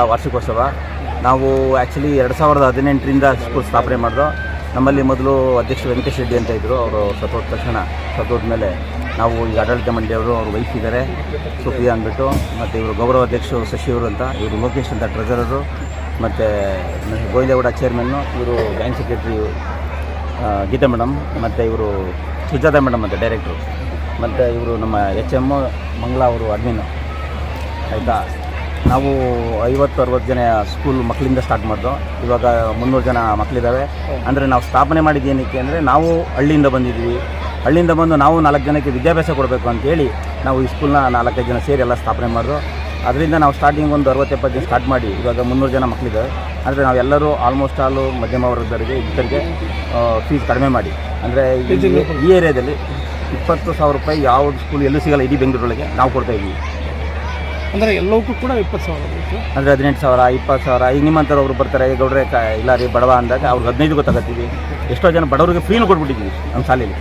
ವಾರ್ಷಿಕೋತ್ಸವ. ನಾವು actually 2018ರಿಂದ school ಸ್ಥಾಪನೆ ಮಾಡಿದೋ. ನಮ್ಮಲ್ಲಿ ಮೊದಲು ಅಧ್ಯಕ್ಷ ವೆಂಕಟೇಶ್ ರೆಡ್ಡಿ ಅಂತ ಇದ್ದರು. ಅವರು ಸತ್ತೋದ ಮೇಲೆ ನಾವು ಈಗ ಆಡಳಿತ ಮಂಡಳಿಯವರು ಅವ್ರ ವೈಫ್ ಇದ್ದಾರೆ ಸುಪ್ರಿಯಾ ಅಂದ್ಬಿಟ್ಟು, ಮತ್ತು ಇವರು ಗೌರವ ಅಧ್ಯಕ್ಷರು ಶಶಿಯವರು ಅಂತ, ಇವರು ಲೋಕೇಶ್ ಅಂತ ಟ್ರೆಜರರು, ಮತ್ತು ಗೋವಿಂದೇಗೌಡ ಚೇರ್ಮನ್ನು, ಇವರು ಬ್ಯಾಂಕ್ ಸೆಕ್ರೆಟ್ರಿ ಗೀತಾ ಮೇಡಮ್, ಮತ್ತು ಇವರು ಸುಜಾತಾ ಮೇಡಮ್ ಅಂತ ಡೈರೆಕ್ಟ್ರು, ಮತ್ತು ಇವರು ನಮ್ಮ HM ಮಂಗಳ ಅವರು ಅಡ್ಮಿನ್ನು. ಆಯಿತಾ, ನಾವು 50-60 ಜನ ಸ್ಕೂಲ್ ಮಕ್ಕಳಿಂದ ಸ್ಟಾರ್ಟ್ ಮಾಡಿದೋ. ಇವಾಗ 300 ಜನ ಮಕ್ಕಳಿದ್ದಾವೆ. ಅಂದರೆ ನಾವು ಸ್ಥಾಪನೆ ಮಾಡಿದ್ದು ಏನಕ್ಕೆ ಅಂದರೆ, ನಾವು ಹಳ್ಳಿಯಿಂದ ಬಂದಿದ್ದೀವಿ. ಹಳ್ಳಿಯಿಂದ ಬಂದು ನಾವು 4 ಜನಕ್ಕೆ ವಿದ್ಯಾಭ್ಯಾಸ ಕೊಡಬೇಕು ಅಂತೇಳಿ ನಾವು ಈ ಸ್ಕೂಲ್ನ 4-5 ಜನ ಸೇರಿ ಎಲ್ಲ ಸ್ಥಾಪನೆ ಮಾಡಿದೋ. ಅದರಿಂದ ನಾವು ಸ್ಟಾರ್ಟಿಂಗ್ ಒಂದು 60-70 ಜನ ಸ್ಟಾರ್ಟ್ ಮಾಡಿ ಇವಾಗ 300 ಜನ ಮಕ್ಕಳಿದ್ದಾವೆ. ಅಂದರೆ ನಾವೆಲ್ಲರೂ ಆಲ್ಮೋಸ್ಟ್ ಆಲು ಮಧ್ಯಮ ವರ್ಗದವರಿಗೆ ಇತರಿಗೆ ಫೀಸ್ ಕಡಿಮೆ ಮಾಡಿ, ಅಂದರೆ ಈ ಏರಿಯಾದಲ್ಲಿ 20,000 ರೂಪಾಯಿ ಯಾವ ಸ್ಕೂಲ್ ಎಲ್ಲೂ ಸಿಗಲ್ಲ ಇಡೀ ಬೆಂಗಳೂರೊಳಗೆ ನಾವು ಕೊಡ್ತಾಯಿದ್ದೀವಿ. ಅಂದರೆ ಎಲ್ಲವಕ್ಕೂ ಕೂಡ 20,000 ಅಂದರೆ 18,000 20,000. ಈಗ ನಿಮ್ಮಂಥವ್ರು ಒಬ್ರು ಬರ್ತಾರೆ, ಗೌಡ್ರೆ ಇಲ್ಲ ರೀ ಬಡವ ಅಂದಾಗ ಅವ್ರಿಗೆ 15 ಗೊತ್ತಾಗತ್ತೀವಿ. ಎಷ್ಟೋ ಜನ ಬಡವರಿಗೆ ಫ್ರೀನೂ ಕೊಟ್ಬಿಟ್ಟಿದ್ದೀವಿ ನಮ್ಮ ಶಾಲೆಯಲ್ಲಿ.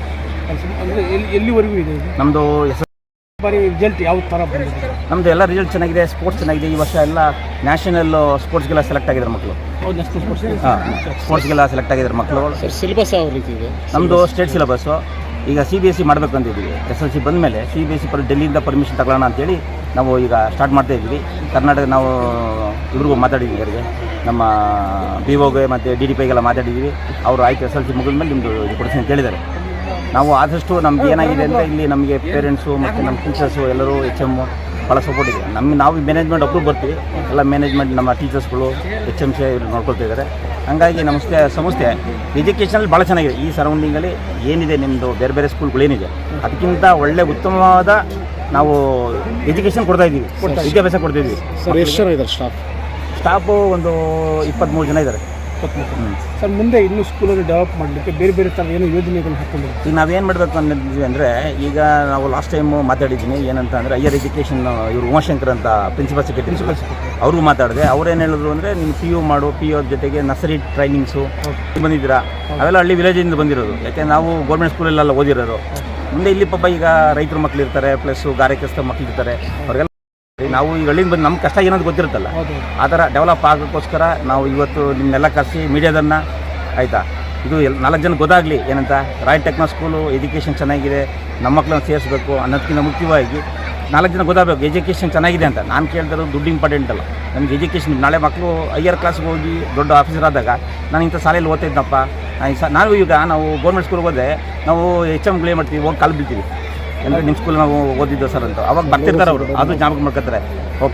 ಅಂದರೆ ಎಲ್ಲಿವರೆಗೂ ಇದೆ ನಮ್ಮದು ರಿಸಲ್ಟ್ ಯಾವ ಥರ ಬಂದಿದೆ? ನಮ್ಮದು ಎಲ್ಲ ರಿಸಲ್ಟ್ ಚೆನ್ನಾಗಿದೆ, ಸ್ಪೋರ್ಟ್ಸ್ ಚೆನ್ನಾಗಿದೆ. ಈ ವರ್ಷ ಎಲ್ಲ ನ್ಯಾಷನಲ್ ಸ್ಪೋರ್ಟ್ಸ್ಗೆಲ್ಲ ಸೆಲೆಕ್ಟ್ ಆಗಿದ್ದಾರೆ ಮಕ್ಕಳು. ಸ್ಪೋರ್ಟ್ಸ್ಗೆಲ್ಲ ಸೆಲೆಕ್ಟ್ ಆಗಿದ್ದಾರೆ ಮಕ್ಕಳು. ಸಿಲೆಬಸ್ ಯಾವ ರೀತಿ ಇದೆ? ನಮ್ಮದು ಸ್ಟೇಟ್ ಸಿಲೆಬಸ್ಸು. ಈಗ CBSE ಮಾಡಬೇಕು ಅಂತಿದ್ದೀವಿ. SLC ಬಂದ ಮೇಲೆ CBSE ಡೆಲ್ಲಿಯಿಂದ ಪರ್ಮಿಷನ್ ತಗೊಳ್ಳೋಣ ಅಂತೇಳಿ ನಾವು ಈಗ ಸ್ಟಾರ್ಟ್ ಮಾಡ್ತಾಯಿದ್ದೀವಿ. ಕರ್ನಾಟಕ ನಾವು ಇವ್ರಿಗೂ ಮಾತಾಡಿದ್ದೀವಿ, ಅವರಿಗೆ ನಮ್ಮ BOಗೆ ಮತ್ತು DDPಗೆಲ್ಲ ಮಾತಾಡಿದ್ದೀವಿ. ಅವರು ಆಯ್ತು SLC ಮುಗಿದ ಮೇಲೆ ನಿಮ್ಮದು ಇದು ಕೊಡಿಸಿ ಅಂತ ಹೇಳಿದ್ದಾರೆ. ನಾವು ಆದಷ್ಟು ನಮ್ಗೆ ಏನಾಗಿದೆ ಅಂದರೆ, ಇಲ್ಲಿ ನಮಗೆ ಪೇರೆಂಟ್ಸು ಮತ್ತು ನಮ್ಮ ಟೀಚರ್ಸು ಎಲ್ಲರೂ HM ಭಾಳ ಸಪೋರ್ಟ್ ಇದೆ. ನಾವು ಮ್ಯಾನೇಜ್ಮೆಂಟ್ ಒಬ್ಬರು ಬರ್ತೀವಿ, ಎಲ್ಲ ಮ್ಯಾನೇಜ್ಮೆಂಟ್ ನಮ್ಮ ಟೀಚರ್ಸ್ಗಳು HMC ಇವರು ನೋಡ್ಕೊಳ್ತಾ ಇದ್ದಾರೆ. ಹಾಗಾಗಿ ನಮ್ಮ ಸಂಸ್ಥೆ ಎಜುಕೇಷನಲ್ಲಿ ಭಾಳ ಚೆನ್ನಾಗಿದೆ. ಈ ಸರೌಂಡಿಂಗಲ್ಲಿ ಏನಿದೆ ನಿಮ್ಮದು ಬೇರೆ ಬೇರೆ ಸ್ಕೂಲ್ಗಳೇನಿದೆ ಅದಕ್ಕಿಂತ ಒಳ್ಳೆ ಉತ್ತಮವಾದ ನಾವು ಎಜುಕೇಷನ್ ಕೊಡ್ತಾಯಿದ್ದೀವಿ, ವಿದ್ಯಾಭ್ಯಾಸ ಕೊಡ್ತಾಯಿದ್ದೀವಿ. ಸರ್ ಎಷ್ಟು ಜನ ಇದ್ದಾರೆ ಸ್ಟಾಫು? ಒಂದು 23 ಜನ ಇದ್ದಾರೆ. ಸರ್ ಮುಂದೆ ಇನ್ನೂ ಸ್ಕೂಲಲ್ಲಿ ಡೆವಲಪ್ ಮಾಡಲಿಕ್ಕೆ ಬೇರೆ ಬೇರೆ ಥರ ಏನು ಯೋಜನೆಗಳನ್ನ ಹಾಕ್ಕೊಂಡಿದ್ದೀವಿ. ಈಗ ನಾವೇನು ಮಾಡಬೇಕು ಅಂದಿದ್ದೀವಿ ಅಂದರೆ, ಈಗ ನಾವು ಲಾಸ್ಟ್ ಟೈಮು ಮಾತಾಡಿದ್ದೀನಿ ಏನಂತ ಅಂದರೆ, ಹೈಯರ್ ಎಜುಕೇಷನ್ ಇವರು ಉಮಾಶಂಕರ್ ಅಂತ ಪ್ರಿನ್ಸಿಪಲ್ ಸೆಕ್ರೆಟರಿ ಅವ್ರಿಗೂ ಮಾತಾಡಿದೆ. ಅವ್ರೇನು ಹೇಳಿದ್ರು ಅಂದರೆ, ನೀನು PU ಮಾಡು, PU ಜೊತೆಗೆ ನರ್ಸರಿ ಟ್ರೈನಿಂಗ್ಸು ಬಂದಿದ್ದೀರಾ, ಅವೆಲ್ಲ ಹಳ್ಳಿ ವಿಲೇಜಿಂದ ಬಂದಿರೋದು. ಯಾಕೆಂದರೆ ನಾವು ಗೌರ್ಮೆಂಟ್ ಸ್ಕೂಲಲ್ಲೆಲ್ಲ ಓದಿರೋರು. ಮುಂದೆ ಇಲ್ಲಿ ಪಾಪ ಈಗ ರೈತರ ಮಕ್ಕಳು ಇರ್ತಾರೆ, ಪ್ಲಸ್ಸು ಗಾರೆ ಕೆಲಸದ ಮಕ್ಕಳು ಇರ್ತಾರೆ. ಅವ್ರಿಗೆಲ್ಲ ನಾವು ಈಗ ಹಳ್ಳಿಯಿಂದ ಬಂದು ನಮ್ಮ ಕಷ್ಟ ಏನಾದ್ರು ಗೊತ್ತಿರುತ್ತಲ್ಲ, ಆ ಥರ ಡೆವಲಪ್ ಆಗೋಕ್ಕೋಸ್ಕರ ನಾವು ಇವತ್ತು ನಿಮ್ಮನ್ನೆಲ್ಲ ಕರೆಸಿ ಮೀಡಿಯಾದನ್ನು, ಆಯಿತಾ, ಇದು 4 ಜನ ಗೊತ್ತಾಗಲಿ ಏನಂತ, ರಾಯಲ್ ಟೆಕ್ನೋ ಸ್ಕೂಲು ಎಜುಕೇಷನ್ ಚೆನ್ನಾಗಿದೆ, ನಮ್ಮ ಮಕ್ಕಳನ್ನ ಸೇರಿಸ್ಬೇಕು ಅನ್ನೋದಕ್ಕಿಂತ ಮುಖ್ಯವಾಗಿ 4 ಜನ ಗೊತ್ತಾಗಬೇಕು ಎಜುಕೇಷನ್ ಚೆನ್ನಾಗಿದೆ ಅಂತ. ನಾನು ಕೇಳ್ತಿರೋದು ದುಡ್ಡು ಇಂಪಾರ್ಟೆಂಟ್ ಅಲ್ಲ, ನಮಗೆ ಎಜುಕೇಷನ್. ನಾಳೆ ಮಕ್ಕಳು ಹೈಯರ್ ಕ್ಲಾಸ್ಗೆ ಹೋಗಿ ದೊಡ್ಡ ಆಫೀಸರ್ ಆದಾಗ, ನಾನು ಇಂಥ ಶಾಲೆಯಲ್ಲಿ ಓದ್ತಾಯಿದ್ದಪ್ಪ, ನಾವು ಗೌರ್ಮೆಂಟ್ ಸ್ಕೂಲ್ಗೆ ಹೋದರೆ ನಾವು HMಗಳು ಏನು ಮಾಡ್ತೀವಿ, ಹೋಗಿ ಕಾಲು ಬೀಳ್ತೀವಿ, ಅಂದರೆ ನಿಮ್ಮ ಸ್ಕೂಲ್ ನಾವು ಓದಿದ್ದು ಸರ್ ಅಂತ. ಅವಾಗ ಬರ್ತಿರ್ತಾರೆ ಅವರು, ಅದು ಜ್ಞಾಪಕ ಮಾಡ್ಕೊತಾರೆ,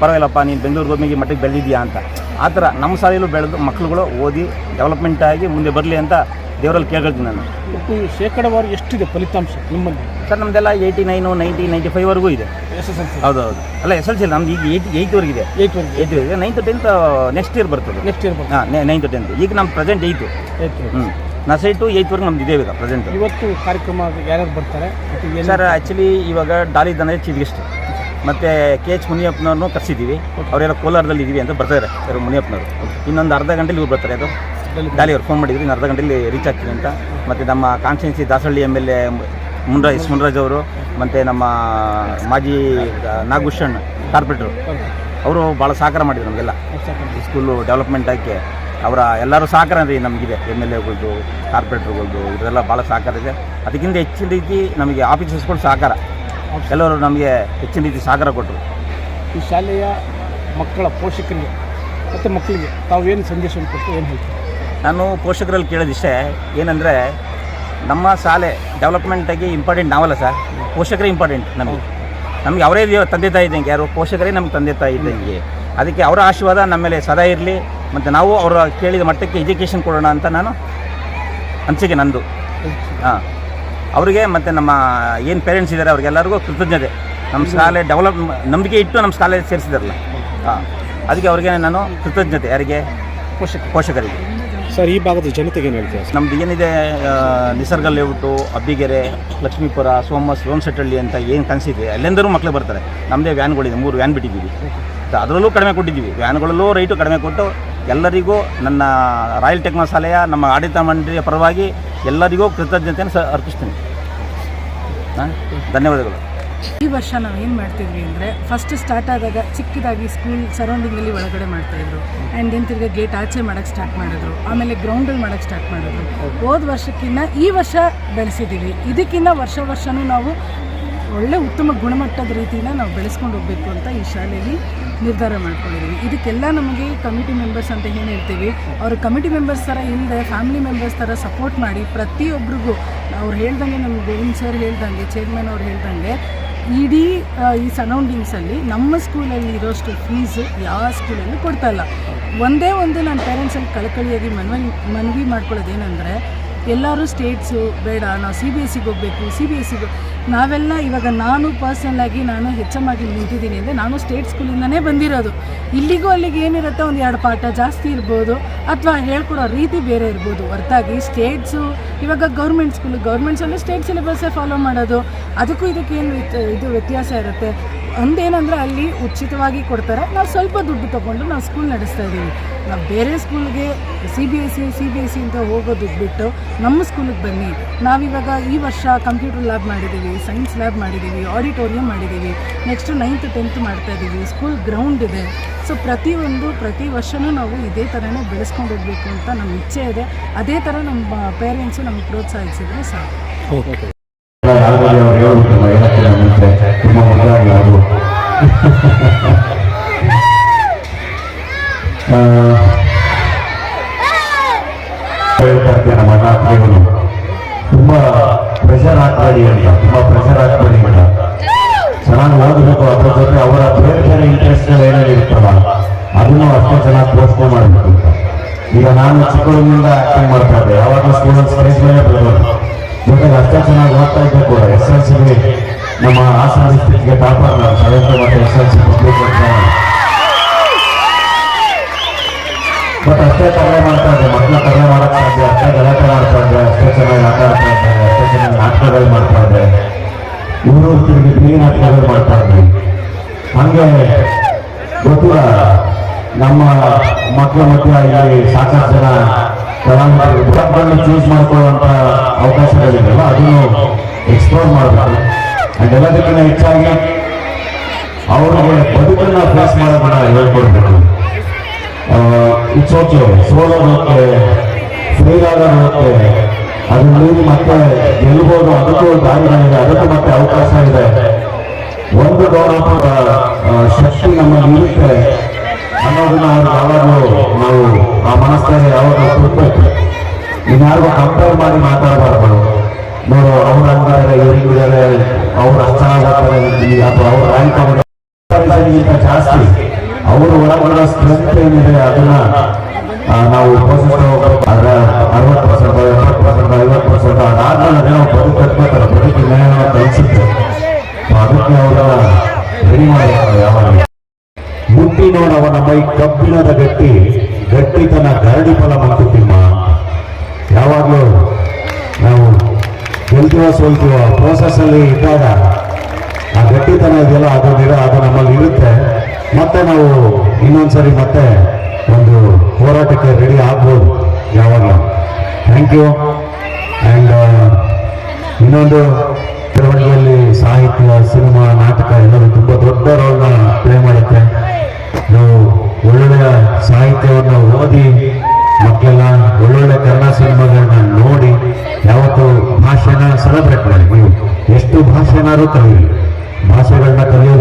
ಪರವಾಗಿಲ್ಲಪ್ಪ ನೀನು ಬೆಂಗಳೂರಿಗೆ ಹೋದ್ಮೇಲೆ ಮಟ್ಟಿಗೆ ಬೆಳೆದಿದ್ಯಾ ಅಂತ. ಆ ಥರ ನಮ್ಮ ಶಾಲೆಯಲ್ಲೂ ಬೆಳೆದು ಮಕ್ಕಳುಗಳು ಓದಿ ಡೆವಲಪ್ಮೆಂಟ್ ಆಗಿ ಮುಂದೆ ಬರಲಿ ಅಂತ ದೇವರಲ್ಲಿ ಕೇಳ್ಕೊಳ್ತೀನಿ ನಾನು. ಶೇಕಡವಾರು ಎಷ್ಟಿದೆ ಫಲಿತಾಂಶ ನಿಮ್ಮಲ್ಲಿ? ಸರ್ ನಮ್ಮದೆಲ್ಲ 89, 90, 95ವರೆಗೂ ಇದೆ. ಹೌದು ಅಲ್ಲ SLC ನಮ್ದು ಈಗ 8ವರೆಗಿದೆ. 8 9th 10th ನೆಕ್ಸ್ಟ್ ಇಯರ್ ಬರ್ತದೆ. ಹಾಂ 9th 10th. ಈಗ ನಮ್ಮ ಪ್ರೆಸೆಂಟ್ 8. ನರ್ಸರಿ ಟು 8ವರೆಗೆ ನಮ್ದು ಇದೆ ಈಗ ಪ್ರೆಸೆಂಟ್. ಇವತ್ತು ಕಾರ್ಯಕ್ರಮ ಯಾರ್ಯಾರು ಬರ್ತಾರೆ ಸರ್? ಆ್ಯಕ್ಚುಲಿ ಇವಾಗ ಡಾಲಿ ದನ ಚೀಫ್ ಗೆಸ್ಟ್, ಮತ್ತು KH ಮುನಿಯಪ್ಪನವ್ರನ್ನೂ ಕರೆಸಿದ್ದೀವಿ. ಅವರೆಲ್ಲ ಕೋಲಾರದಲ್ಲಿ ಇದ್ದೀವಿ ಅಂತ ಬರ್ತಾರೆ ಸರ್ ಮುನಿಯಪ್ಪನವರು. ಇನ್ನೊಂದು ಅರ್ಧ ಗಂಟೆಲಿ ಇವ್ರು ಬರ್ತಾರೆ. ಅದು ಡಾಲಿ ಅವ್ರು ಫೋನ್ ಮಾಡಿದ್ರು, ಇನ್ನು ಅರ್ಧ ಗಂಟೆಲಿ ರೀಚ್ ಆಗ್ತೀನಿ ಅಂತ. ಮತ್ತು ನಮ್ಮ ಕಾನ್ಸ್ಟಿಟ್ಯೂನ್ಸಿ ದಾಸಹಳ್ಳಿ MLA ಮುನ್ರಾಜ್ ಅವರು, ಮತ್ತು ನಮ್ಮ ಮಾಜಿ ನಾಗಭೂಷಣ್ ಕಾರ್ಪೊರೇಟ್ರು, ಅವರು ಭಾಳ ಸಹಕಾರ ಮಾಡಿದ್ರು ನಮಗೆಲ್ಲ ಸ್ಕೂಲು ಡೆವಲಪ್ಮೆಂಟ್ ಆಗಿ. ಅವರ ಎಲ್ಲರೂ ಸಹಕಾರ ರೀ ನಮಗಿದೆ, MLAಗಳದ್ದು, ಕಾರ್ಪೊರೇಟ್ರುಗಳದ್ದು, ಇದೆಲ್ಲ ಭಾಳ ಸಹಕಾರ ಇದೆ. ಅದಕ್ಕಿಂತ ಹೆಚ್ಚಿನ ರೀತಿ ನಮಗೆ ಆಫೀಸರ್ಸ್ಗಳು ಸಹಕಾರ, ಎಲ್ಲರೂ ನಮಗೆ ಹೆಚ್ಚಿನ ರೀತಿ ಸಹಕಾರ ಕೊಟ್ಟರು. ಈ ಶಾಲೆಯ ಮಕ್ಕಳ ಪೋಷಕರಿಗೆ ಮತ್ತು ಮಕ್ಕಳಿಗೆ ತಾವೇನು ಸಂದೇಶವನ್ನು ಕೊಟ್ಟು ಏನು ಹೇಳ್ತೀವಿ? ನಾನು ಪೋಷಕರಲ್ಲಿ ಕೇಳೋದಿಷ್ಟೇ ಏನಂದರೆ, ನಮ್ಮ ಶಾಲೆ ಡೆವಲಪ್ಮೆಂಟಾಗಿ ಇಂಪಾರ್ಟೆಂಟ್ ನಾವಲ್ಲ ಸರ್, ಪೋಷಕರೇ ಇಂಪಾರ್ಟೆಂಟ್ ನಮಗೆ ಅವರೇ ತಂದೆ ತಾಯಿ ಇದ್ದಂಗೆ. ಯಾರು ಪೋಷಕರೇ ನಮ್ಗೆ ತಂದೆ ತಾಯಿ ಇದ್ದಂಗೆ. ಅದಕ್ಕೆ ಅವರ ಆಶೀರ್ವಾದ ನಮ್ಮ ಮೇಲೆ ಸದಾ ಇರಲಿ, ಮತ್ತು ನಾವು ಅವರ ಕೇಳಿದ ಮಟ್ಟಕ್ಕೆ ಎಜುಕೇಷನ್ ಕೊಡೋಣ ಅಂತ ನಾನು ಅನಿಸಿಕೆ ನಂದು. ಹಾಂ, ಅವರಿಗೆ ಮತ್ತು ನಮ್ಮ ಏನು ಪೇರೆಂಟ್ಸ್ ಇದ್ದಾರೆ ಅವ್ರಿಗೆಲ್ಲರಿಗೂ ಕೃತಜ್ಞತೆ. ನಮ್ಮ ಶಾಲೆ ನಂಬಿಕೆ ಇಟ್ಟು ನಮ್ಮ ಶಾಲೆ ಸೇರಿಸಿದಾರಲ್ಲ, ಹಾಂ, ಅದಕ್ಕೆ ಅವ್ರಿಗೆ ನಾನು ಕೃತಜ್ಞತೆ. ಯಾರಿಗೆ? ಪೋಷಕರಿಗೆ. ಸರ್ ಈ ಭಾಗದ ಜನತೆಗೆ ಏನು ಹೇಳ್ತೀವಿ? ನಮ್ಮದು ಏನಿದೆ, ನಿಸರ್ಗ ಲೇಔಟು, ಅಬ್ಬಿಗೆರೆ, ಲಕ್ಷ್ಮೀಪುರ, ಸೋಮಸ್, ಲೋನ್ಸೆಟ್ಟಳ್ಳಿ ಅಂತ ಏನು ಕನಸಿದೆ ಅಲ್ಲೆಂದರೂ ಮಕ್ಕಳು ಬರ್ತಾರೆ. ನಮ್ಮದೇ ವ್ಯಾನ್ಗಳಿದೆ, 3 ವ್ಯಾನ್ ಬಿಟ್ಟಿದ್ದೀವಿ. ಅದರಲ್ಲೂ ಕಡಿಮೆ ಕೊಟ್ಟಿದ್ದೀವಿ, ವ್ಯಾನ್ಗಳಲ್ಲೂ ರೈಟು ಕಡಿಮೆ ಕೊಟ್ಟು ಎಲ್ಲರಿಗೂ ನನ್ನ ರಾಯಲ್ ಟೆಕ್ನೋ ಶಾಲೆಯ ನಮ್ಮ ಆಡಳಿತ ಮಂಡಳಿಯ ಪರವಾಗಿ ಎಲ್ಲರಿಗೂ ಕೃತಜ್ಞತೆಯನ್ನು ಅರ್ಪಿಸ್ತೀನಿ. ಧನ್ಯವಾದಗಳು. ಈ ವರ್ಷ ನಾವು ಏನು ಮಾಡ್ತಿದ್ವಿ ಅಂದರೆ ಫಸ್ಟ್ ಸ್ಟಾರ್ಟ್ ಆದಾಗ ಚಿಕ್ಕದಾಗಿ ಸ್ಕೂಲ್ ಸರೌಂಡಿಂಗಲ್ಲಿ ಒಳಗಡೆ ಮಾಡ್ತಾಯಿದ್ರು ಆ್ಯಂಡ್ ದೆನ್ ತಿರ್ಗಿ ಗೇಟ್ ಆಚೆ ಮಾಡೋಕ್ಕೆ ಸ್ಟಾರ್ಟ್ ಮಾಡಿದ್ರು, ಆಮೇಲೆ ಗ್ರೌಂಡಲ್ಲಿ ಮಾಡೋಕ್ಕೆ ಸ್ಟಾರ್ಟ್ ಮಾಡಿದ್ರು. ಹೋದ ವರ್ಷಕ್ಕಿಂತ ಈ ವರ್ಷ ಬೆಳೆಸಿದ್ದೀವಿ. ಇದಕ್ಕಿಂತ ವರ್ಷನೂ ನಾವು ಒಳ್ಳೆ ಉತ್ತಮ ಗುಣಮಟ್ಟದ ರೀತಿನ ನಾವು ಬೆಳೆಸ್ಕೊಂಡು ಹೋಗಬೇಕು ಅಂತ ಈ ಶಾಲೆಯಲ್ಲಿ ನಿರ್ಧಾರ ಮಾಡ್ಕೊಂಡಿದ್ದೀವಿ. ಇದಕ್ಕೆಲ್ಲ ನಮಗೆ ಕಮಿಟಿ ಮೆಂಬರ್ಸ್ ಅಂತ ಏನು ಹೇಳ್ತೀವಿ, ಅವರು ಕಮಿಟಿ ಮೆಂಬರ್ಸ್ ಥರ ಇಲ್ಲದೆ ಫ್ಯಾಮಿಲಿ ಮೆಂಬರ್ಸ್ ಥರ ಸಪೋರ್ಟ್ ಮಾಡಿ ಪ್ರತಿಯೊಬ್ಬರಿಗೂ ಅವ್ರು ಹೇಳ್ದಂಗೆ, ನಮ್ಮ ಗೋವಿಂದ್ ಸರ್ ಹೇಳ್ದಂಗೆ, ಚೇರ್ಮನ್ ಅವ್ರು ಹೇಳ್ದಂಗೆ ಇಡೀ ಈ ಸರೌಂಡಿಂಗ್ಸಲ್ಲಿ ನಮ್ಮ ಸ್ಕೂಲಲ್ಲಿ ಇರೋಷ್ಟು ಫೀಸು ಯಾವ ಸ್ಕೂಲಲ್ಲಿ ಕೊಡ್ತಾಯಿಲ್ಲ. ಒಂದೇ ಒಂದು ನನ್ನ ಪೇರೆಂಟ್ಸಲ್ಲಿ ಕಳಕಳಿಯಾಗಿ ಮನವಿ ಮಾಡ್ಕೊಳ್ಳೋದೇನೆಂದರೆ, ಎಲ್ಲರೂ ಸ್ಟೇಟ್ಸು ಬೇಡ, ನಾವು CBSEಗೆ ಹೋಗಬೇಕು, CBSEಗೆ ನಾವೆಲ್ಲ ಇವಾಗ ನಾನು ಪರ್ಸನಲಾಗಿ ನಾನು HM ಆಗಿ ನಿಂತಿದ್ದೀನಿ ಅಂದರೆ ನಾನು ಸ್ಟೇಟ್ ಸ್ಕೂಲಿಂದನೇ ಬಂದಿರೋದು. ಇಲ್ಲಿಗೂ ಅಲ್ಲಿಗೆ ಏನಿರುತ್ತೆ, ಒಂದು 2 ಪಾಠ ಜಾಸ್ತಿ ಇರ್ಬೋದು ಅಥವಾ ಹೇಳ್ಕೊಡೋ ರೀತಿ ಬೇರೆ ಇರ್ಬೋದು. ಹೊರತಾಗಿ ಸ್ಟೇಟ್ಸು ಇವಾಗ ಗೌರ್ಮೆಂಟ್ಸಲ್ಲೂ ಸ್ಟೇಟ್ ಸಿಲೆಬಸ್ಸೇ ಫಾಲೋ ಮಾಡೋದು, ಅದಕ್ಕೂ ಇದಕ್ಕೇನು ಇದು ವ್ಯತ್ಯಾಸ ಇರುತ್ತೆ. ಒಂದೇನಂದರೆ ಅಲ್ಲಿ ಉಚಿತವಾಗಿ ಕೊಡ್ತಾರೆ, ನಾವು ಸ್ವಲ್ಪ ದುಡ್ಡು ತೊಗೊಂಡು ನಾವು ಸ್ಕೂಲ್ ನಡೆಸ್ತಾ ಇದ್ದೀವಿ. ನಾವು ಬೇರೆ ಸ್ಕೂಲ್ಗೆ CBSE ಅಂತ ಹೋಗೋದು ಬಿಟ್ಟು ನಮ್ಮ ಸ್ಕೂಲಿಗೆ ಬನ್ನಿ. ನಾವಿವಾಗ ಈ ವರ್ಷ ಕಂಪ್ಯೂಟರ್ ಲ್ಯಾಬ್ ಮಾಡಿದ್ದೀವಿ, ಸೈನ್ಸ್ ಲ್ಯಾಬ್ ಮಾಡಿದ್ದೀವಿ, ಆಡಿಟೋರಿಯಂ ಮಾಡಿದ್ದೀವಿ, ನೆಕ್ಸ್ಟು 9th 10th ಮಾಡ್ತಾಯಿದ್ದೀವಿ, ಸ್ಕೂಲ್ ಗ್ರೌಂಡ್ ಇದೆ. ಸೊ ಪ್ರತಿ ವರ್ಷವೂ ನಾವು ಇದೇ ಥರನೇ ಬೆಳೆಸ್ಕೊಂಡು ಹೋಗಬೇಕು ಅಂತ ನಮ್ಮ ಇಚ್ಛೆ ಇದೆ. ಅದೇ ಥರ ನಮ್ಮ ಪೇರೆಂಟ್ಸು ನಮಗೆ ಪ್ರೋತ್ಸಾಹಿಸಿದ್ರೆ ಸಾಕು. ನಮ್ಮ ಅಣ್ಣಗಳು ತುಂಬಾ ಪ್ರೆಷರ್ ಹಾಕಬೇಡಿ ಅಂತ, ಚೆನ್ನಾಗಿ ಓದಬೇಕು. ಅದ್ರ ಜೊತೆ ಅವರ ಬೇರೆ ಇಂಟ್ರೆಸ್ಟ್ ಏನೇನಿರುತ್ತಲ್ಲ ಅದನ್ನು ಅಷ್ಟೇ ಚೆನ್ನಾಗಿ ಪೋಷಣೆ ಮಾಡಬೇಕು ಅಂತ. ಈಗ ನಾನು ಚಿಕ್ಕವರಿಂದ ಆಕ್ಟಿಂಗ್ ಮಾಡ್ತಾ ಇದ್ದೆ, ಯಾವಾಗಲೂ ಸ್ಕೂಲಲ್ಲಿ ಸ್ಟೇಜ್ ಮೇಲೆ ಬರೋದು, ಜೊತೆಗೆ ಅಷ್ಟೇ ಚೆನ್ನಾಗಿ ಓದ್ತಾ ಇದ್ದೆ ಕೂಡ. SLC ನಮ್ಮ ಹಾಸನ ಡಿಸ್ಟ್ರಿಕ್ಟ್ಗೆ ಟಾಪರ್ ನಾನು 7th ಮತ್ತು SLC ಬಟ್ ಅಷ್ಟೇ ತರಲೆ ಮಾಡ್ತಾ ಇದ್ದೆ, ಮಕ್ಕಳ ತರಲೆ ಮಾಡಕ್ ಸಾಧ್ಯ, ಅಷ್ಟೇ ಗಲಾಟೆ ಮಾಡ್ತಾ ಇದ್ದೆ, ಅಷ್ಟೇ ಚೆನ್ನಾಗಿ ಆಟ ಆಡ್ತಾ ಇದ್ದೆ, ಅಷ್ಟೇ ಚೆನ್ನಾಗಿ ನಾಟಕಗಳು ಮಾಡ್ತಾ ಇದ್ದೆ, ಇವರು ತಿರುಗಿ ಬೀದಿ ನಾಟಕಗಳು ಮಾಡ್ತಾ ಇದ್ವಿ. ಹಂಗೆ ಗೊತ್ತಿಲ್ಲ ನಮ್ಮ ಮಕ್ಕಳ ಮಧ್ಯ ಇಲ್ಲಿ ಸಾಕಷ್ಟು ಜನ ಕಲಾವಿದರು ಚೂಸ್ ಮಾಡ್ಕೊಳ್ಳುವಂತ ಅವಕಾಶಗಳಿದೆಯಲ್ಲ ಅದನ್ನು ಎಕ್ಸ್ಪ್ಲೋರ್ ಮಾಡಬೇಕು. ಅಂಡ್ ಎಲ್ಲದಕ್ಕಿಂತ ಹೆಚ್ಚಾಗಿ ಅವ್ರಿಗೆ ಬದುಕನ್ನ ಫೇಸ್ ಮಾಡೋದನ್ನ ಹೇಳ್ಕೊಡ್ಬೇಕು. ಇಟ್ಸ್ ಓಕೆ, ಸೋಲೋದಕ್ಕೆ ಫೇಲ್ ಆಗೋದಕ್ಕೆ ಅದು ಮೀರಿ ಮತ್ತೆ ಗೆಲ್ಬೋದು, ಅದಕ್ಕೂ ದಾರಿಗಳಿದೆ, ಅದಕ್ಕೂ ಮತ್ತೆ ಅವಕಾಶ ಇದೆ. ಒಂದು ಗೌರವದ ಶಕ್ತಿ ನಮ್ಮಲ್ಲಿ ಇರುತ್ತೆ ಅನ್ನೋದನ್ನ ಅವ್ರಿಗೆ ಯಾವಾಗಲೂ ನಾವು ಆ ಮನಸ್ಸಿಗೆ ಯಾವಾಗಲೂ ಕೊಡ್ಬೇಕು. ಇನ್ಯಾರಿಗೂ ಕಂಪೇರ್ ಮಾಡಿ ಮಾತಾಡಬಾರ್ದು. ನೋಡು ಅವ್ರು ಹಂಗಿದ್ದಾರೆ, ಇವ್ರಿಗಿದ್ದಾರೆ, ಅವ್ರು ಅಷ್ಟು ಚೆನ್ನಾಗಿ ಅಥವಾ ಅವ್ರ ರ್ಯಾಂಕ್ ತಗೊಂಡಿಗಿಂತ ಜಾಸ್ತಿ ಅವರು ಒಳಗಡೆ ಸ್ಟ್ರೆಂತ್ ಏನಿದೆ ಅದನ್ನ ನಾವು ಪೋಷಿಸ್ತಾ ಹೋಗ್ಬೇಕು. ಆದ್ರೆ 60%, 70%, 50% ಅದಾದ್ಮೇಲೆ ನಾವು ಬದುಕಟ್ಕೋತಾರೆ, ಬದುಕಿನ ಕಲಿಸುತ್ತೆ. ಅದಕ್ಕೆ ಅವರ ರೆಡಿ ಮಾಡಬೇಕು. ಯಾವಾಗ ಮುಟ್ಟಿ ನೋಡವನ ಮೈ ಕಬ್ಬಿಣದ ಗಟ್ಟಿತನ ಗರಡಿ ಫಲ ಮಂಕುತಿಮ್ಮ. ಯಾವಾಗಲೂ ನಾವು ಗೆಲ್ತೀವ ಸೋಲ್ತೀವ ಪ್ರೋಸೆಸ್ ಅಲ್ಲಿ ಇದ್ದಾಗ ಆ ಗಟ್ಟಿತನ ಇದೆಯಲ್ಲ ಅದು ನಮ್ಮಲ್ಲಿ ಇರುತ್ತೆ. ಮತ್ತೆ ನಾವು ಇನ್ನೊಂದ್ಸರಿ ಮತ್ತೆ ಒಂದು ಹೋರಾಟಕ್ಕೆ ರೆಡಿ ಆಗ್ಬೋದು ಯಾವಾಗಲೂ. Thank you. ಆ್ಯಂಡ್ ಇನ್ನೊಂದು ಬೆಳವಣಿಗೆಯಲ್ಲಿ ಸಾಹಿತ್ಯ, ಸಿನಿಮಾ, ನಾಟಕ ಎಲ್ಲರೂ ತುಂಬ ದೊಡ್ಡ ರೋಲ್ನ ಪ್ಲೇ ಮಾಡುತ್ತೆ. ನಾವು ಒಳ್ಳೊಳ್ಳೆಯ ಸಾಹಿತ್ಯವನ್ನು ಓದಿ ಮಕ್ಕಳೆಲ್ಲ ಒಳ್ಳೊಳ್ಳೆ ಕನ್ನಡ ಸಿನಿಮಾಗಳನ್ನ ನೋಡಿ ಯಾವತ್ತು ಭಾಷೆನ ಸೆಲೆಬ್ರೇಟ್ ಮಾಡಿ. ನೀವು ಎಷ್ಟು ಭಾಷೆನಾದ್ರೂ ಕಲೀರಿ, ಭಾಷೆಗಳನ್ನ ಕಲಿಯೋ